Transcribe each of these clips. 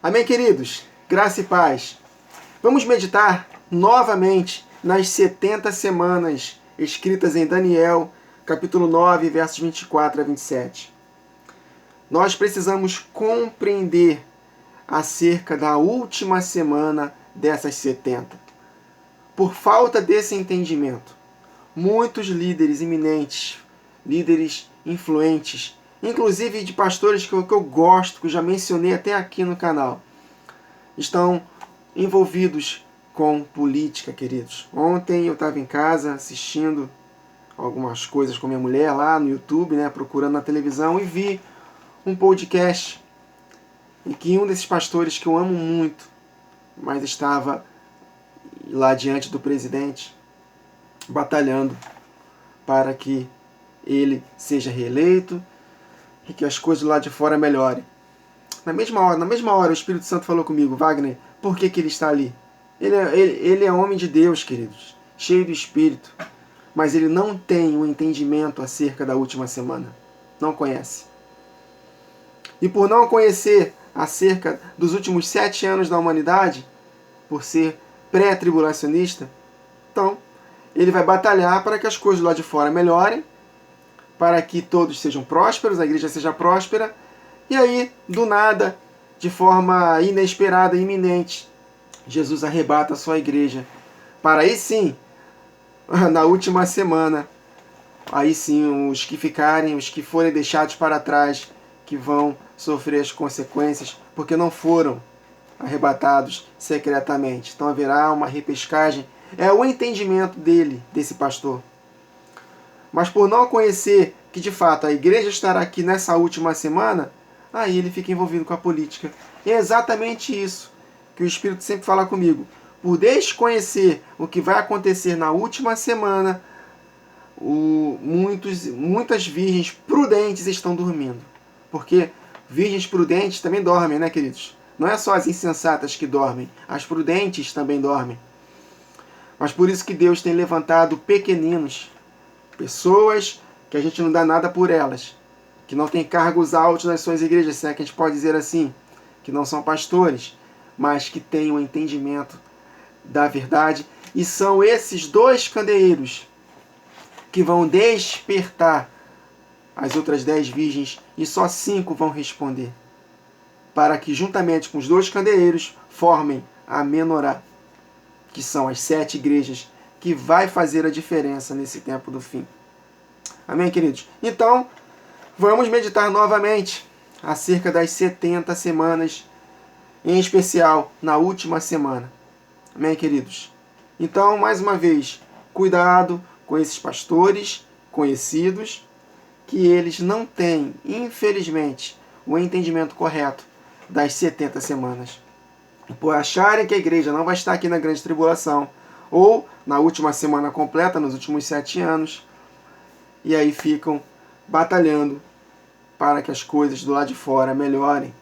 Amém, queridos? Graça e paz. Vamos meditar novamente nas 70 semanas escritas em Daniel, capítulo 9, versos 24 a 27. Nós precisamos compreender acerca da última semana dessas 70. Por falta desse entendimento, muitos líderes eminentes, líderes influentes, inclusive de pastores que eu gosto, que eu já mencionei até aqui no canal, estão envolvidos com política, queridos. Ontem eu estava em casa assistindo algumas coisas com minha mulher lá no YouTube, procurando na televisão, e vi um podcast em que um desses pastores que eu amo muito, mas estava lá diante do presidente, batalhando para que ele seja reeleito e que as coisas lá de fora melhorem. Na mesma hora, o Espírito Santo falou comigo: Wagner, por que ele está ali? Ele é homem de Deus, queridos, cheio do Espírito, mas ele não tem um entendimento acerca da última semana. Não conhece. E por não conhecer acerca dos últimos 7 anos da humanidade, por ser pré-tribulacionista, então ele vai batalhar para que as coisas lá de fora melhorem, para que todos sejam prósperos, a igreja seja próspera, e aí, do nada, de forma inesperada e iminente, Jesus arrebata a sua igreja, para aí sim, na última semana, aí sim os que forem deixados para trás, que vão sofrer as consequências, porque não foram arrebatados secretamente. Então haverá uma repescagem. É o entendimento desse pastor. Mas por não conhecer que de fato a igreja estará aqui nessa última semana, aí ele fica envolvido com a política. E é exatamente isso que o Espírito sempre fala comigo. Por desconhecer o que vai acontecer na última semana, muitas virgens prudentes estão dormindo. Porque virgens prudentes também dormem, né, queridos? Não é só as insensatas que dormem, as prudentes também dormem. Mas por isso que Deus tem levantado pequeninos, pessoas que a gente não dá nada por elas, que não tem cargos altos nas suas igrejas, se é que a gente pode dizer assim, que não são pastores, mas que têm o entendimento da verdade, e são esses 2 candeeiros que vão despertar as outras 10 virgens, e só 5 vão responder, para que juntamente com os 2 candeeiros formem a menorá, que são as 7 igrejas, que vai fazer a diferença nesse tempo do fim. Amém, queridos? Então, vamos meditar novamente acerca das 70 semanas, em especial na última semana. Amém, queridos? Então, mais uma vez, cuidado com esses pastores conhecidos, que eles não têm, infelizmente, o entendimento correto das 70 semanas. Por acharem que a igreja não vai estar aqui na grande tribulação, ou na última semana completa, nos últimos 7 anos, e aí ficam batalhando para que as coisas do lado de fora melhorem.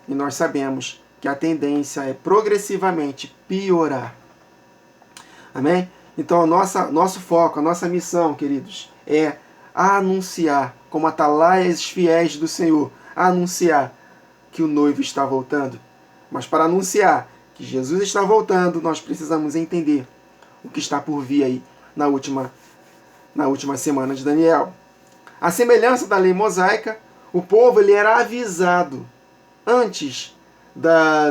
E nós sabemos que a tendência é progressivamente piorar. Amém? Então, nosso foco, a nossa missão, queridos, é anunciar, como atalaias fiéis do Senhor, anunciar que o noivo está voltando. Mas para anunciar que Jesus está voltando, nós precisamos entender o que está por vir aí na última semana de Daniel. A semelhança da lei mosaica, o povo ele era avisado antes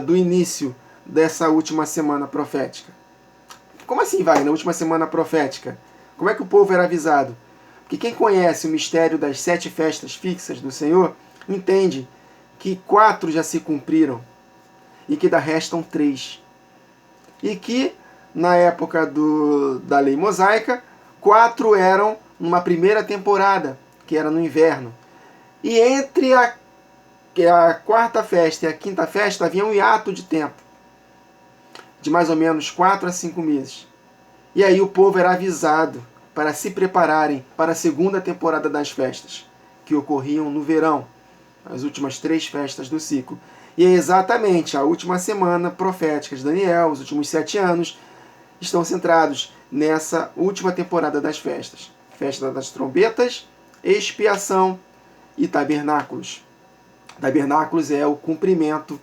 do início dessa última semana profética. Como assim, vai? Na última semana profética? Como é que o povo era avisado? Porque quem conhece o mistério das 7 festas fixas do Senhor, entende que 4 já se cumpriram e que ainda restam 3. E que, na época da lei mosaica, 4 eram numa primeira temporada, que era no inverno. E entre a 4ª festa e a 5ª festa havia um hiato de tempo, de mais ou menos 4 a 5 meses. E aí o povo era avisado para se prepararem para a 2ª temporada das festas, que ocorriam no verão, as últimas 3 festas do ciclo. E é exatamente a última semana profética de Daniel, os últimos 7 anos, estão centrados nessa última temporada das festas. Festa das trombetas, expiação e tabernáculos. Tabernáculos é o cumprimento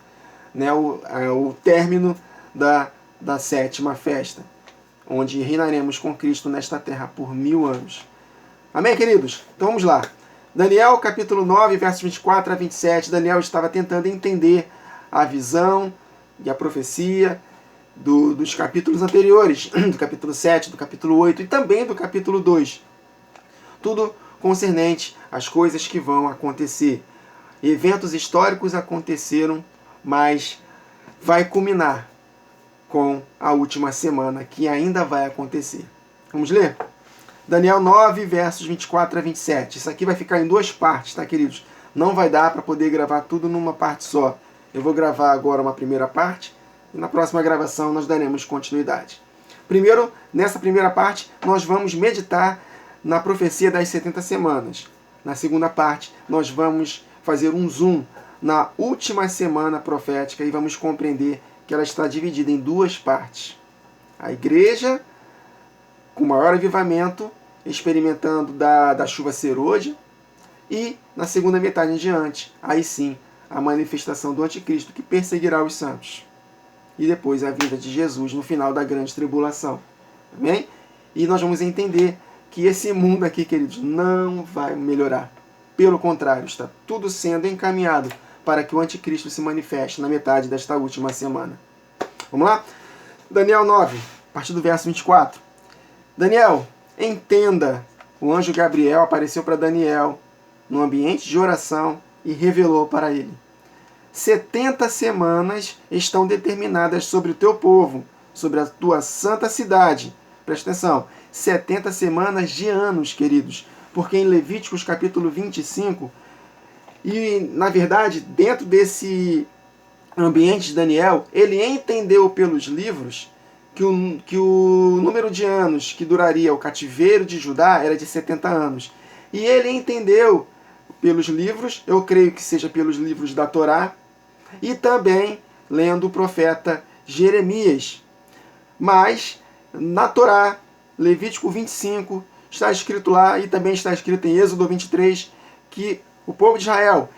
né, o término da sétima festa, onde reinaremos com Cristo nesta terra por 1000 anos. Amém, queridos? Então vamos lá. Daniel, capítulo 9, versos 24 a 27. Daniel estava tentando entender a visão e a profecia dos capítulos anteriores, do capítulo 7, do capítulo 8 e também do capítulo 2. Tudo concernente às coisas que vão acontecer. Eventos históricos aconteceram, mas vai culminar com a última semana, que ainda vai acontecer. Vamos ler? Daniel 9, versos 24 a 27. Isso aqui vai ficar em duas partes, tá, queridos? Não vai dar para poder gravar tudo numa parte só. Eu vou gravar agora uma primeira parte e na próxima gravação nós daremos continuidade. Primeiro, nessa primeira parte, nós vamos meditar na profecia das 70 semanas. Na segunda parte, nós vamos fazer um zoom na última semana profética e vamos compreender que ela está dividida em duas partes. A igreja, com maior avivamento, experimentando da chuva serôdia, e na segunda metade em diante, aí sim, a manifestação do anticristo que perseguirá os santos. E depois a vinda de Jesus no final da grande tribulação. Amém? E nós vamos entender que esse mundo aqui, queridos, não vai melhorar. Pelo contrário, está tudo sendo encaminhado para que o anticristo se manifeste na metade desta última semana. Vamos lá? Daniel 9, a partir do verso 24. Daniel, entenda, o anjo Gabriel apareceu para Daniel no ambiente de oração e revelou para ele: 70 semanas estão determinadas sobre o teu povo, sobre a tua santa cidade. Presta atenção, 70 semanas de anos, queridos, porque em Levíticos capítulo 25, e na verdade, dentro desse ambiente de Daniel, ele entendeu pelos livros que o número de anos que duraria o cativeiro de Judá era de 70 anos. E ele entendeu pelos livros, eu creio que seja pelos livros da Torá, e também lendo o profeta Jeremias. Mas na Torá, Levítico 25, está escrito lá, e também está escrito em Êxodo 23, que o povo de Israel,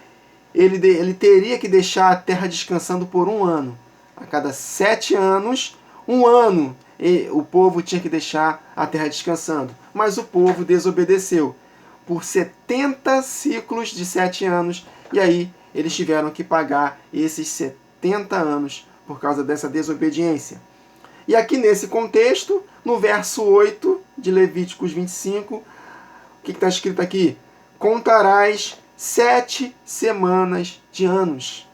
ele teria que deixar a terra descansando por 1 ano. A cada 7 anos, 1 ano, o povo tinha que deixar a terra descansando. Mas o povo desobedeceu por 70 ciclos de 7 anos, e aí eles tiveram que pagar esses 70 anos por causa dessa desobediência. E aqui nesse contexto, no verso 8 de Levíticos 25, o que está escrito aqui? Contarás 7 semanas de anos.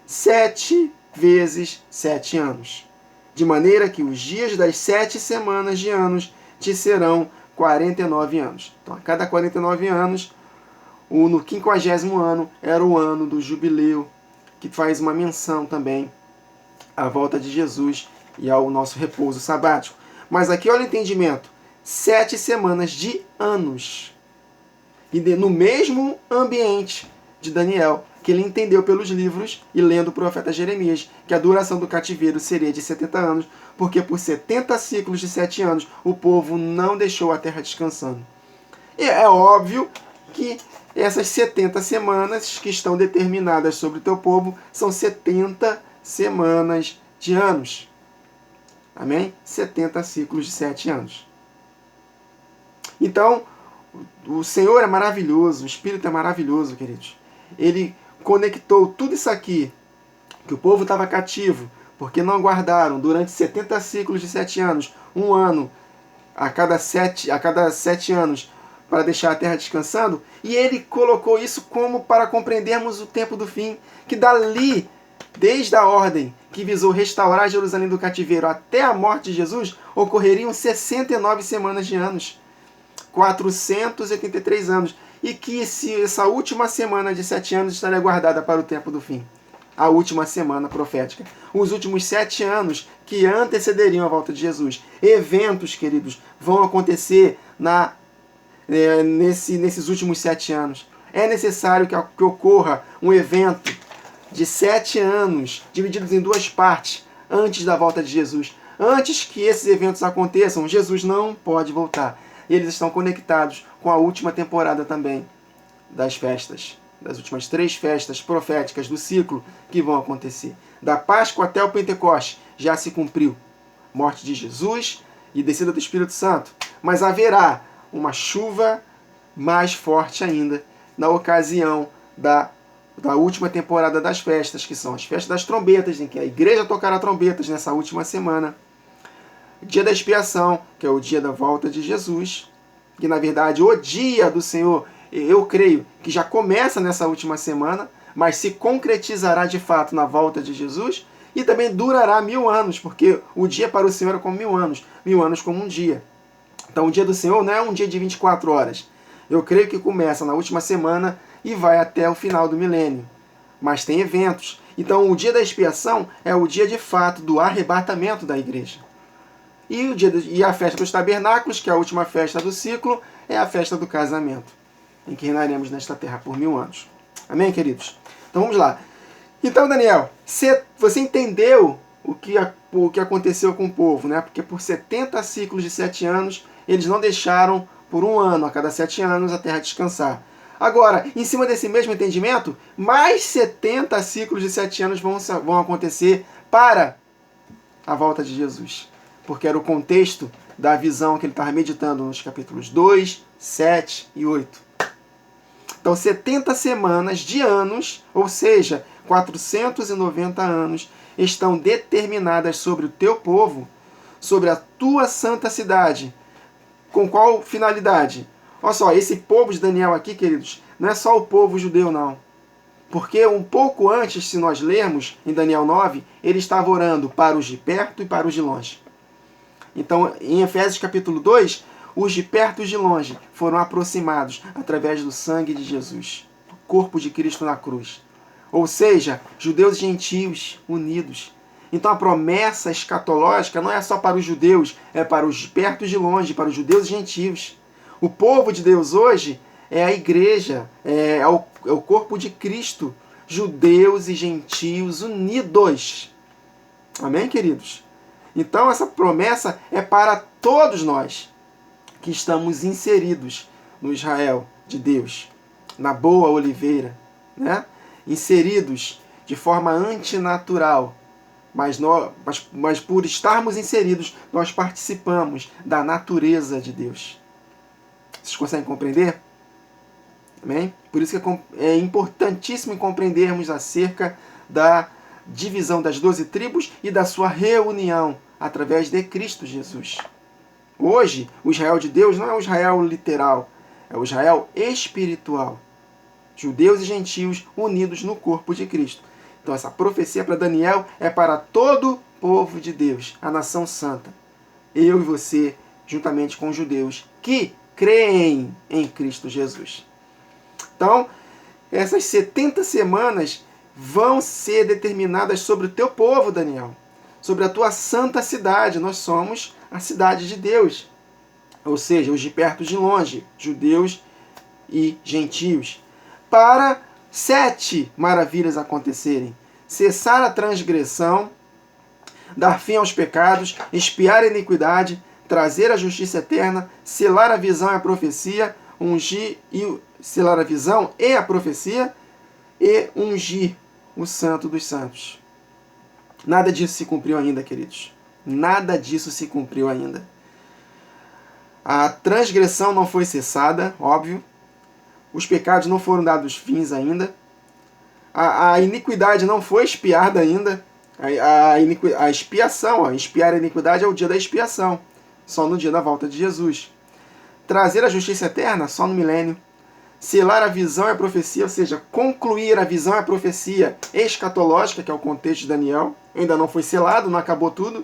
7 vezes 7 anos. De maneira que os dias das 7 semanas de anos te serão 49 anos. Então, a cada 49 anos, no 50º ano, era o ano do jubileu, que faz uma menção também à volta de Jesus e ao nosso repouso sabático. Mas aqui olha o entendimento. 7 semanas de anos. E no mesmo ambiente de Daniel, que ele entendeu pelos livros e lendo o profeta Jeremias, que a duração do cativeiro seria de 70 anos, porque por 70 ciclos de 7 anos o povo não deixou a terra descansando. E é óbvio que essas 70 semanas que estão determinadas sobre o teu povo são 70 semanas de anos. Amém? 70 ciclos de 7 anos. Então, o Senhor é maravilhoso, o Espírito é maravilhoso, queridos. Ele conectou tudo isso aqui, que o povo estava cativo, porque não aguardaram durante 70 ciclos de 7 anos, 1 ano a cada 7 anos, para deixar a terra descansando, e ele colocou isso como para compreendermos o tempo do fim, que dali, desde a ordem que visou restaurar Jerusalém do cativeiro até a morte de Jesus, ocorreriam 69 semanas de anos, 483 anos, e que essa última semana de 7 anos estaria guardada para o tempo do fim, a última semana profética, os últimos 7 anos que antecederiam a volta de Jesus. Eventos, queridos, vão acontecer nesses últimos 7 anos. É necessário que ocorra um evento de 7 anos, divididos em 2 partes, antes da volta de Jesus. Antes que esses eventos aconteçam, Jesus não pode voltar. E eles estão conectados com a última temporada também das festas. das últimas 3 festas proféticas do ciclo que vão acontecer. Da Páscoa até o Pentecoste já se cumpriu. Morte de Jesus e descida do Espírito Santo. Mas haverá uma chuva mais forte ainda na ocasião da última temporada das festas, que são as festas das trombetas, em que a igreja tocará trombetas nessa última semana. Dia da expiação, que é o dia da volta de Jesus, que na verdade o dia do Senhor, eu creio que já começa nessa última semana, mas se concretizará de fato na volta de Jesus, e também durará 1000 anos, porque o dia para o Senhor é como 1000 anos como um dia. Então o dia do Senhor não é um dia de 24 horas. Eu creio que começa na última semana e vai até o final do milênio. Mas tem eventos. Então o dia da expiação é o dia de fato do arrebatamento da igreja. E a festa dos tabernáculos, que é a última festa do ciclo, é a festa do casamento, em que reinaremos nesta terra por 1000 anos. Amém, queridos? Então vamos lá. Então, Daniel, você entendeu o que aconteceu com o povo, né? Porque por 70 ciclos de 7 anos, eles não deixaram por 1 ano, a cada 7 anos, a terra descansar. Agora, em cima desse mesmo entendimento, mais 70 ciclos de 7 anos vão acontecer para a volta de Jesus. Porque era o contexto da visão que ele estava meditando nos capítulos 2, 7 e 8. Então, 70 semanas de anos, ou seja, 490 anos, estão determinadas sobre o teu povo, sobre a tua santa cidade. Com qual finalidade? Olha só, esse povo de Daniel aqui, queridos, não é só o povo judeu, não. Porque um pouco antes, se nós lermos em Daniel 9, ele estava orando para os de perto e para os de longe. Então, em Efésios capítulo 2, os de perto e os de longe foram aproximados através do sangue de Jesus, do corpo de Cristo na cruz. Ou seja, judeus e gentios unidos. Então a promessa escatológica não é só para os judeus, é para os de perto e de longe, para os judeus e gentios. O povo de Deus hoje é a igreja, é o corpo de Cristo, judeus e gentios unidos. Amém, queridos? Então essa promessa é para todos nós que estamos inseridos no Israel de Deus, na boa oliveira, né? Inseridos de forma antinatural, mas por estarmos inseridos, nós participamos da natureza de Deus. Vocês conseguem compreender? Amém? Por isso que é importantíssimo compreendermos acerca da divisão das 12 tribos e da sua reunião através de Cristo Jesus. Hoje, o Israel de Deus não é o Israel literal, é o Israel espiritual. Judeus e gentios unidos no corpo de Cristo. Então essa profecia para Daniel é para todo o povo de Deus, a nação santa. Eu e você, juntamente com os judeus que creem em Cristo Jesus. Então, essas 70 semanas vão ser determinadas sobre o teu povo, Daniel. Sobre a tua santa cidade. Nós somos a cidade de Deus. Ou seja, os de perto e de longe, judeus e gentios. Para 7 maravilhas acontecerem. Cessar a transgressão, dar fim aos pecados, expiar a iniquidade, trazer a justiça eterna, selar a visão e a profecia, selar a visão e a profecia, e ungir o santo dos santos. Nada disso se cumpriu ainda, queridos. Nada disso se cumpriu ainda. A transgressão não foi cessada, óbvio. Os pecados não foram dados fins ainda. A iniquidade não foi expiada ainda. A expiação, expiar a iniquidade é o dia da expiação. Só no dia da volta de Jesus. Trazer a justiça eterna só no milênio. Selar a visão e a profecia, ou seja, concluir a visão e a profecia escatológica, que é o contexto de Daniel. Ainda não foi selado, não acabou tudo.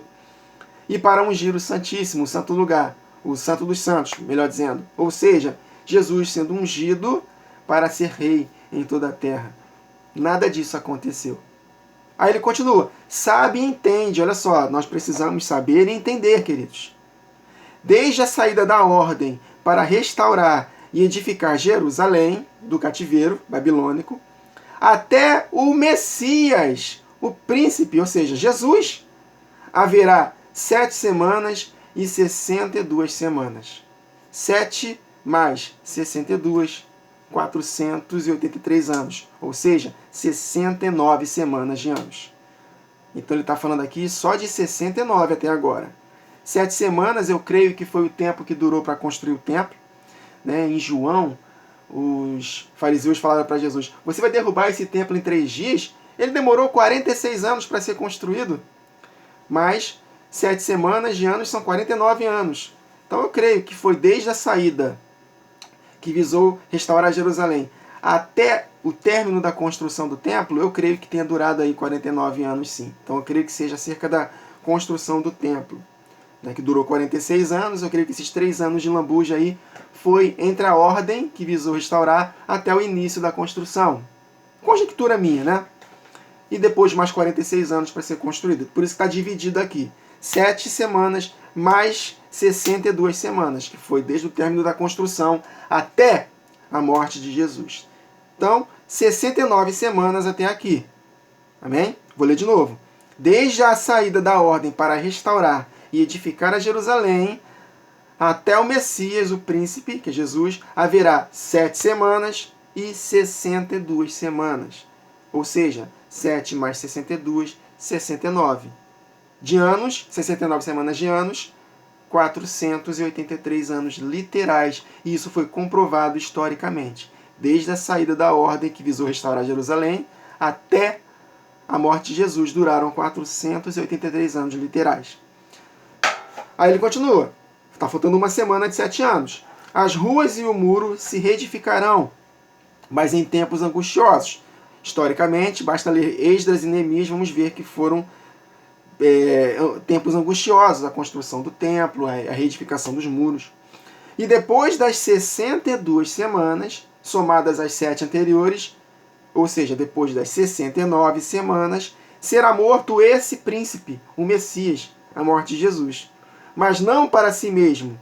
E para ungir o Santíssimo, o santo lugar. O santo dos santos, melhor dizendo. Ou seja, Jesus sendo ungido para ser rei em toda a terra. Nada disso aconteceu. Aí ele continua. Sabe e entende. Olha só, nós precisamos saber e entender, queridos. Desde a saída da ordem para restaurar e edificar Jerusalém, do cativeiro babilônico, até o Messias, o príncipe, ou seja, Jesus, haverá 7 semanas e 62 semanas. 7 mais 62 483 anos, ou seja, 69 semanas de anos. Então ele está falando aqui só de 69 até agora. 7 semanas eu creio que foi o tempo que durou para construir o templo. Em João, os fariseus falaram para Jesus: você vai derrubar esse templo em 3 dias? Ele demorou 46 anos para ser construído. Mas 7 semanas de anos são 49 anos. Então eu creio que foi desde a saída que visou restaurar Jerusalém até o término da construção do templo, eu creio que tenha durado aí 49 anos sim. Então eu creio que seja acerca da construção do templo, que durou 46 anos. Eu creio que esses 3 anos de lambuja aí foi entre a ordem que visou restaurar até o início da construção. Conjectura minha, né? E depois mais 46 anos para ser construído. Por isso que está dividido aqui. 7 semanas mais 62 semanas, que foi desde o término da construção até a morte de Jesus. Então, 69 semanas até aqui. Amém? Vou ler de novo. Desde a saída da ordem para restaurar e edificar a Jerusalém, até o Messias, o príncipe, que é Jesus, haverá 7 semanas e 62 semanas. Ou seja, 7 mais 62, 69. De anos, 69 semanas de anos, 483 anos literais. E isso foi comprovado historicamente. Desde a saída da ordem que visou restaurar Jerusalém até a morte de Jesus duraram 483 anos literais. Aí ele continua. Está faltando uma semana de 7 anos. As ruas e o muro se reedificarão, mas em tempos angustiosos. Historicamente, basta ler Esdras e Neemias, vamos ver que foram tempos angustiosos, a construção do templo, a reedificação dos muros. E depois das 62 semanas, somadas às 7 anteriores, ou seja, depois das 69 semanas, será morto esse príncipe, o Messias, a morte de Jesus. Mas não para si mesmo.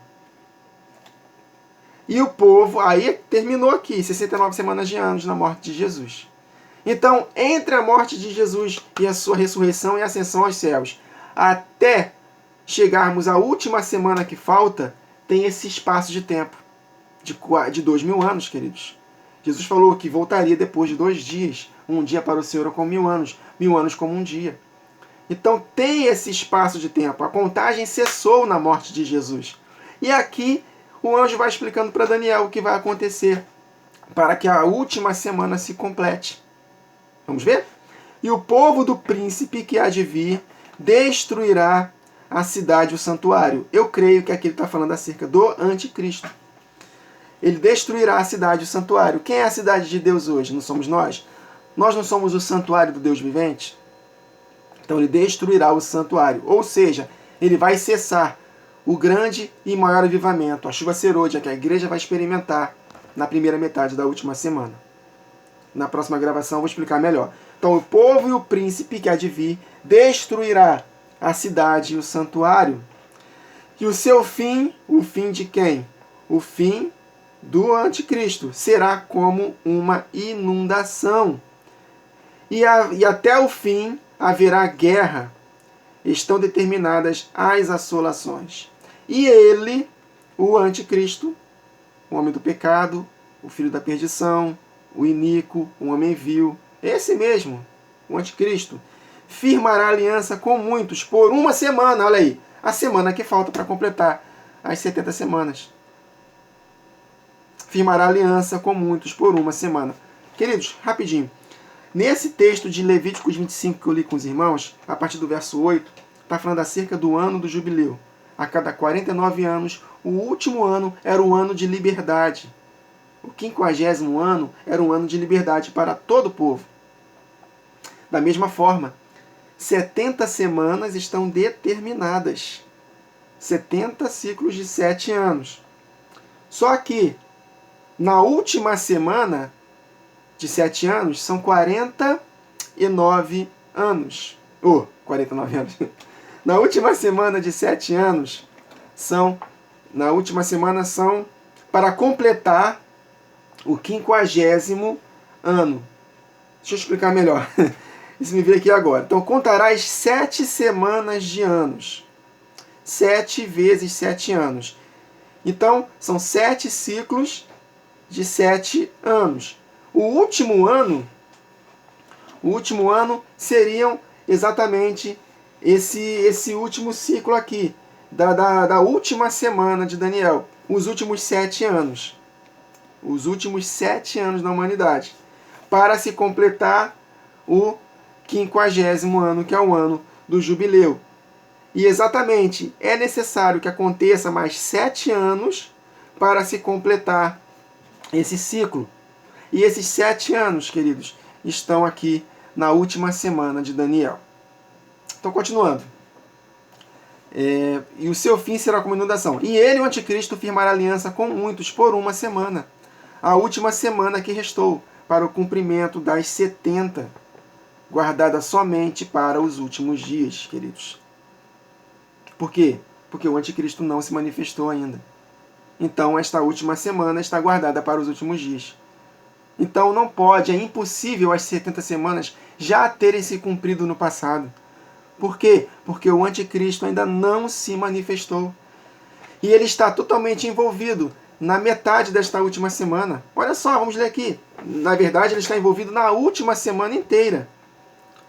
E o povo, aí terminou aqui, 69 semanas de anos na morte de Jesus. Então, entre a morte de Jesus e a sua ressurreição e ascensão aos céus, até chegarmos à última semana que falta, tem esse espaço de tempo, de 2000 anos, queridos. Jesus falou que voltaria depois de 2 dias. Um dia para o Senhor é como 1000 anos, 1000 anos como um dia. Então tem esse espaço de tempo. A contagem cessou na morte de Jesus. E aqui o anjo vai explicando para Daniel o que vai acontecer para que a última semana se complete. Vamos ver? E o povo do príncipe que há de vir destruirá a cidade e o santuário. Eu creio que aqui ele está falando acerca do anticristo. Ele destruirá a cidade e o santuário. Quem é a cidade de Deus hoje? Não somos nós? Nós não somos o santuário do Deus vivente? Então ele destruirá o santuário. Ou seja, ele vai cessar o grande e maior avivamento, a chuva serôdia, que a igreja vai experimentar na primeira metade da última semana. Na próxima gravação eu vou explicar melhor. Então o povo e o príncipe que há de vir destruirá a cidade e o santuário. E o seu fim, o fim de quem? O fim do anticristo será como uma inundação. E até o fim haverá guerra. Estão determinadas as assolações. E ele, o anticristo, o homem do pecado, o filho da perdição, o iníquo, o homem vil, esse mesmo, o anticristo, firmará aliança com muitos por uma semana. Olha aí, a semana que falta para completar as 70 semanas. Firmará aliança com muitos por uma semana. Queridos, rapidinho. Nesse texto de Levíticos 25 que eu li com os irmãos, a partir do verso 8, está falando acerca do ano do jubileu. A cada 49 anos, o último ano era o ano de liberdade. O 50º ano era um ano de liberdade para todo o povo. Da mesma forma, 70 semanas estão determinadas. 70 ciclos de 7 anos. Só que, na última semana de 7 anos, são 49 anos. 49 anos. Na última semana de 7 anos, são para completar o 50º ano. Deixa eu explicar melhor. Isso me veio aqui agora. Então, contarás 7 semanas de anos. 7 vezes 7 anos. Então, são 7 ciclos de 7 anos. O último ano seriam exatamente esse último ciclo aqui, da última semana de Daniel, os últimos 7 anos. Os últimos 7 anos da humanidade, para se completar o 50º ano, que é o ano do jubileu. E exatamente, é necessário que aconteça mais 7 anos para se completar esse ciclo. E esses 7 anos, queridos, estão aqui na última semana de Daniel. Então, continuando. E o seu fim será como inundação. E ele, o anticristo, firmará aliança com muitos por uma semana, a última semana que restou, para o cumprimento das 70, guardada somente para os últimos dias, queridos. Por quê? Porque o anticristo não se manifestou ainda. Então, esta última semana está guardada para os últimos dias. Então, não pode, é impossível as 70 semanas já terem se cumprido no passado. Por quê? Porque o anticristo ainda não se manifestou. E ele está totalmente envolvido na metade desta última semana. Olha só, vamos ler aqui. Na verdade, ele está envolvido na última semana inteira.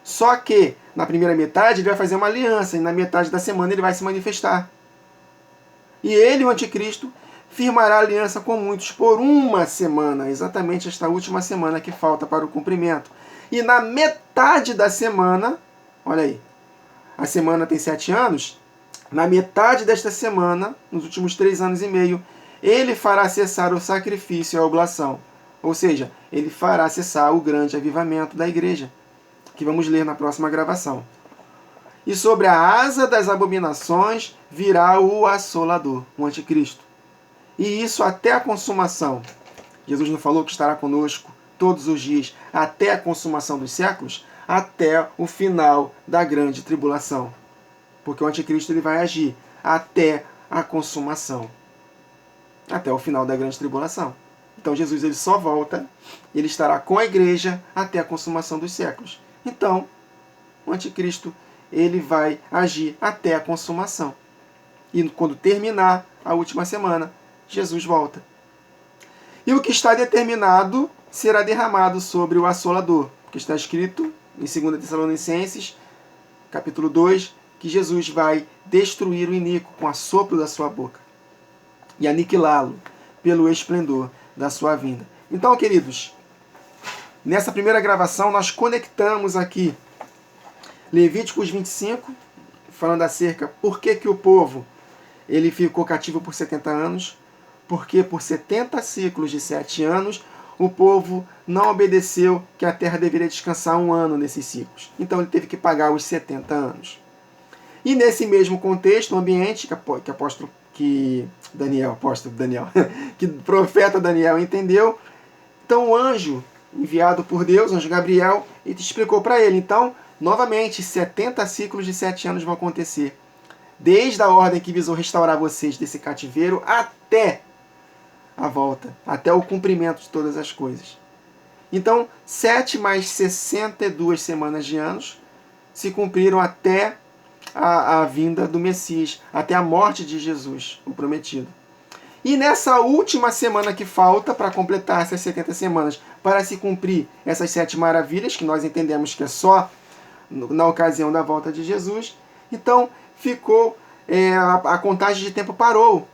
Só que, na primeira metade, ele vai fazer uma aliança, e na metade da semana ele vai se manifestar. E ele, o anticristo, firmará aliança com muitos por uma semana, exatamente esta última semana que falta para o cumprimento. E na metade da semana, olha aí, a semana tem 7 anos, na metade desta semana, nos últimos 3 anos e meio, ele fará cessar o sacrifício e a oblação. Ou seja, ele fará cessar o grande avivamento da igreja, que vamos ler na próxima gravação. E sobre a asa das abominações virá o assolador, o anticristo. E isso até a consumação. Jesus não falou que estará conosco todos os dias, até a consumação dos séculos? Até o final da grande tribulação. Porque o anticristo ele vai agir até a consumação. Até o final da grande tribulação. Então Jesus ele só volta, ele estará com a igreja até a consumação dos séculos. Então, o anticristo ele vai agir até a consumação. E quando terminar a última semana, Jesus volta. E o que está determinado será derramado sobre o assolador, porque está escrito em 2 Tessalonicenses, capítulo 2, que Jesus vai destruir o iníquo com o assopro da sua boca e aniquilá-lo pelo esplendor da sua vinda. Então, queridos, nessa primeira gravação nós conectamos aqui Levíticos 25, falando acerca por que o povo ele ficou cativo por 70 anos, porque por 70 ciclos de 7 anos o povo não obedeceu que a terra deveria descansar 1 ano nesses ciclos. Então ele teve que pagar os 70 anos. E nesse mesmo contexto, o ambiente que que o profeta Daniel entendeu, então o anjo enviado por Deus, o anjo Gabriel, ele explicou para ele. Então, novamente, 70 ciclos de 7 anos vão acontecer. Desde a ordem que visou restaurar vocês desse cativeiro até a volta, até o cumprimento de todas as coisas. Então, 7 mais 62 semanas de anos se cumpriram até a vinda do Messias, até a morte de Jesus, o prometido. E nessa última semana que falta para completar essas 70 semanas, para se cumprir essas 7 maravilhas, que nós entendemos que é só na ocasião da volta de Jesus, então ficou, a contagem de tempo parou.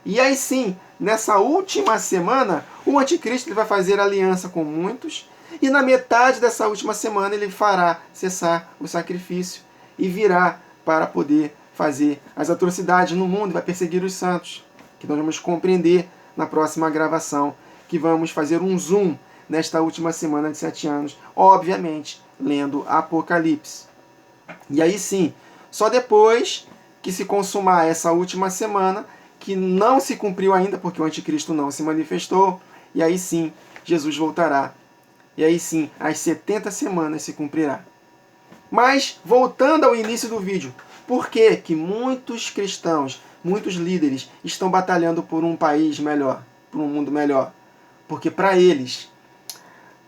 E aí sim, nessa última semana, o anticristo ele vai fazer aliança com muitos, e na metade dessa última semana ele fará cessar o sacrifício e virá para poder fazer as atrocidades no mundo, vai perseguir os santos, que nós vamos compreender na próxima gravação, que vamos fazer um zoom nesta última semana de 7 anos, obviamente lendo Apocalipse. E aí sim, só depois que se consumar essa última semana, que não se cumpriu ainda, porque o anticristo não se manifestou, e aí sim, Jesus voltará. E aí sim, as 70 semanas se cumprirá. Mas, voltando ao início do vídeo, por que muitos cristãos, muitos líderes, estão batalhando por um país melhor, por um mundo melhor? Porque para eles,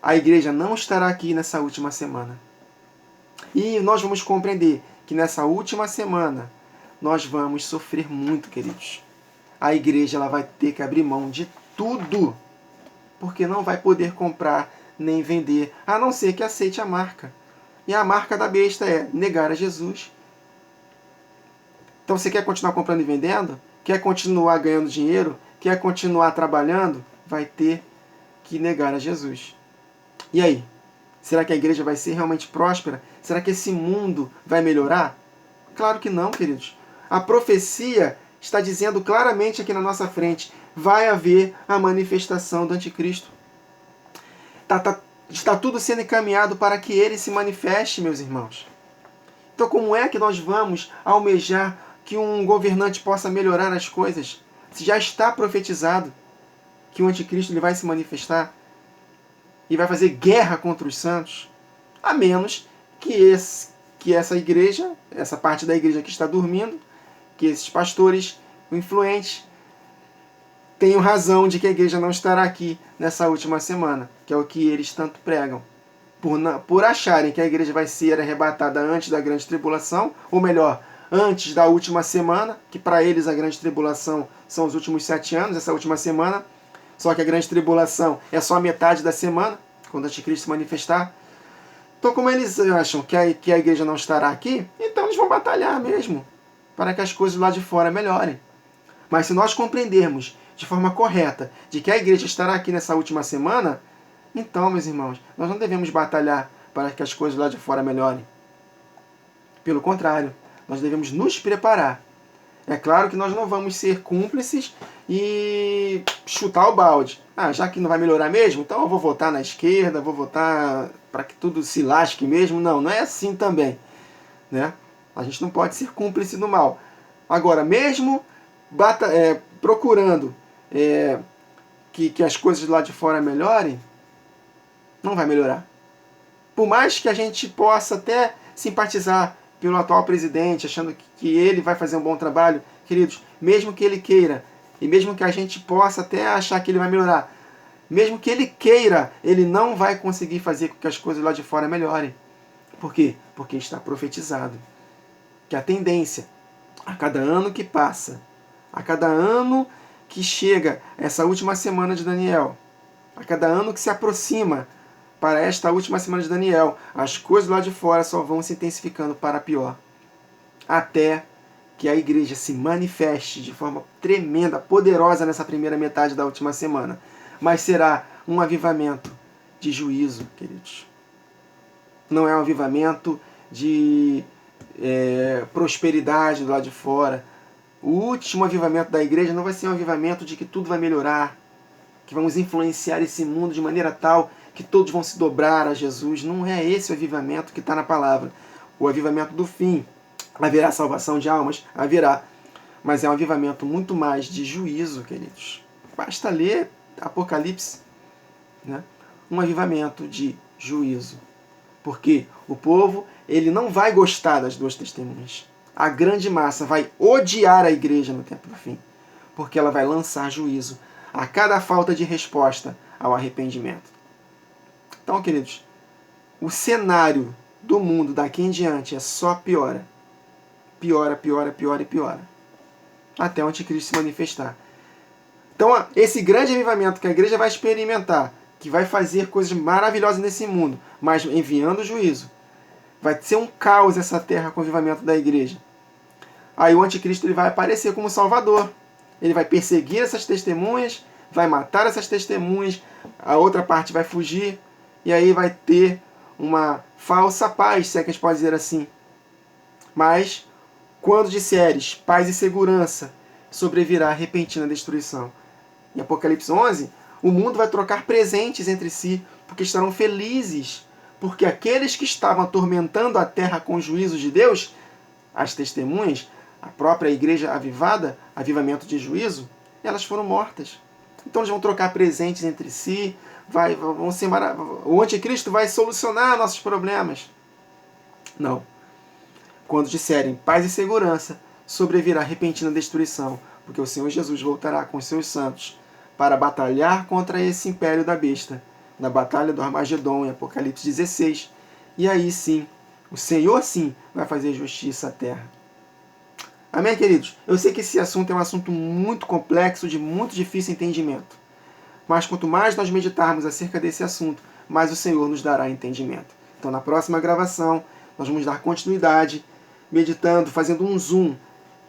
a igreja não estará aqui nessa última semana. E nós vamos compreender que nessa última semana, nós vamos sofrer muito, queridos. A igreja ela vai ter que abrir mão de tudo. porque não vai poder comprar nem vender, a não ser que aceite a marca. E a marca da besta é negar a Jesus. Então você quer continuar comprando e vendendo? Quer continuar ganhando dinheiro? Quer continuar trabalhando? Vai ter que negar a Jesus. E aí? Será que a igreja vai ser realmente próspera? Será que esse mundo vai melhorar? Claro que não, queridos. A profecia está dizendo claramente aqui na nossa frente: vai haver a manifestação do anticristo. Está tudo sendo encaminhado para que ele se manifeste, meus irmãos. Então, como é que nós vamos almejar que um governante possa melhorar as coisas, se já está profetizado que o anticristo ele vai se manifestar e vai fazer guerra contra os santos? A menos que essa igreja, essa parte da igreja que está dormindo, que esses pastores influentes tenham razão de que a igreja não estará aqui nessa última semana, que é o que eles tanto pregam. Por acharem que a igreja vai ser arrebatada antes da grande tribulação, ou melhor, antes da última semana, que para eles a grande tribulação são os últimos 7 anos, essa última semana, só que a grande tribulação é só a metade da semana, quando o anticristo se manifestar. Então, como eles acham que a igreja não estará aqui, então eles vão batalhar mesmo, para que as coisas lá de fora melhorem. Mas se nós compreendermos de forma correta de que a igreja estará aqui nessa última semana, então, meus irmãos, nós não devemos batalhar para que as coisas lá de fora melhorem. Pelo contrário, nós devemos nos preparar. É claro que nós não vamos ser cúmplices e chutar o balde. Já que não vai melhorar mesmo, então eu vou votar na esquerda, vou votar para que tudo se lasque mesmo. Não, não é assim também, né? A gente não pode ser cúmplice do mal. Agora, mesmo procurando que as coisas lá de fora melhorem, não vai melhorar. Por mais que a gente possa até simpatizar pelo atual presidente, achando que ele vai fazer um bom trabalho, queridos, mesmo que ele queira, e mesmo que a gente possa até achar que ele vai melhorar, mesmo que ele queira, ele não vai conseguir fazer com que as coisas lá de fora melhorem. Por quê? Porque está profetizado que a tendência, a cada ano que passa, a cada ano que chega essa última semana de Daniel, a cada ano que se aproxima para esta última semana de Daniel, as coisas lá de fora só vão se intensificando para pior. Até que a igreja se manifeste de forma tremenda, poderosa nessa primeira metade da última semana. Mas será um avivamento de juízo, queridos. Não é um avivamento de prosperidade do lado de fora. O último avivamento da igreja não vai ser um avivamento de que tudo vai melhorar, que vamos influenciar esse mundo de maneira tal que todos vão se dobrar a Jesus. Não é esse o avivamento que está na palavra. O avivamento do fim. Haverá salvação de almas? Haverá. Mas é um avivamento muito mais de juízo, queridos. Basta ler Apocalipse, né? Um avivamento de juízo. Porque o povo ele não vai gostar das duas testemunhas. A grande massa vai odiar a igreja no tempo do fim. Porque ela vai lançar juízo a cada falta de resposta ao arrependimento. Então, queridos, o cenário do mundo daqui em diante é só piora. Piora, piora, piora e piora. Até o anticristo se manifestar. Então, esse grande avivamento que a igreja vai experimentar, que vai fazer coisas maravilhosas nesse mundo, mas enviando juízo, vai ser um caos essa terra com o avivamento da igreja. Aí o anticristo ele vai aparecer como salvador. Ele vai perseguir essas testemunhas, vai matar essas testemunhas, a outra parte vai fugir, e aí vai ter uma falsa paz, se é que a gente pode dizer assim. Mas, quando disseres paz e segurança, sobrevirá a repentina destruição. Em Apocalipse 11, o mundo vai trocar presentes entre si, porque estarão felizes, porque aqueles que estavam atormentando a terra com os juízos de Deus, as testemunhas, a própria igreja avivada, avivamento de juízo, elas foram mortas. Então eles vão trocar presentes entre si, o anticristo vai solucionar nossos problemas. Não. Quando disserem paz e segurança, sobrevirá repentina destruição, porque o Senhor Jesus voltará com os seus santos para batalhar contra esse império da besta, na batalha do Armagedon, em Apocalipse 16. E aí sim, o Senhor sim vai fazer justiça à terra. Amém, queridos? Eu sei que esse assunto é um assunto muito complexo, de muito difícil entendimento. Mas quanto mais nós meditarmos acerca desse assunto, mais o Senhor nos dará entendimento. Então, na próxima gravação, nós vamos dar continuidade, meditando, fazendo um zoom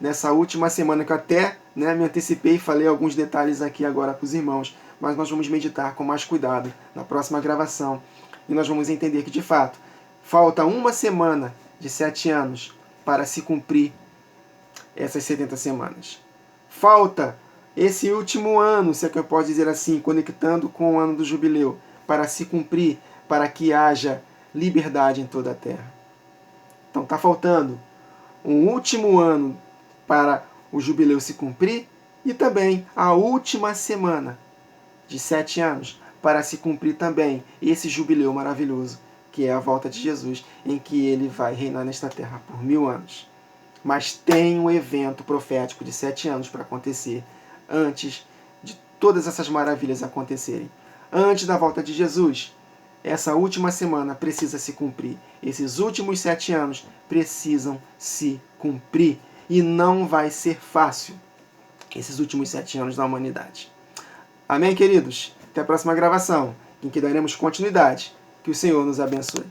nessa última semana, que eu até me antecipei e falei alguns detalhes aqui agora para os irmãos, mas nós vamos meditar com mais cuidado na próxima gravação. E nós vamos entender que, de fato, falta uma semana de 7 anos para se cumprir essas 70 semanas. Falta esse último ano, se é que eu posso dizer assim, conectando com o ano do jubileu, para se cumprir, para que haja liberdade em toda a terra. Então está faltando um último ano para o jubileu se cumprir e também a última semana de 7 anos para se cumprir também esse jubileu maravilhoso, que é a volta de Jesus, em que ele vai reinar nesta terra por 1000 anos. Mas tem um evento profético de 7 anos para acontecer antes de todas essas maravilhas acontecerem. Antes da volta de Jesus, essa última semana precisa se cumprir. Esses últimos 7 anos precisam se cumprir. E não vai ser fácil esses últimos 7 anos da humanidade. Amém, queridos? Até a próxima gravação, em que daremos continuidade. Que o Senhor nos abençoe.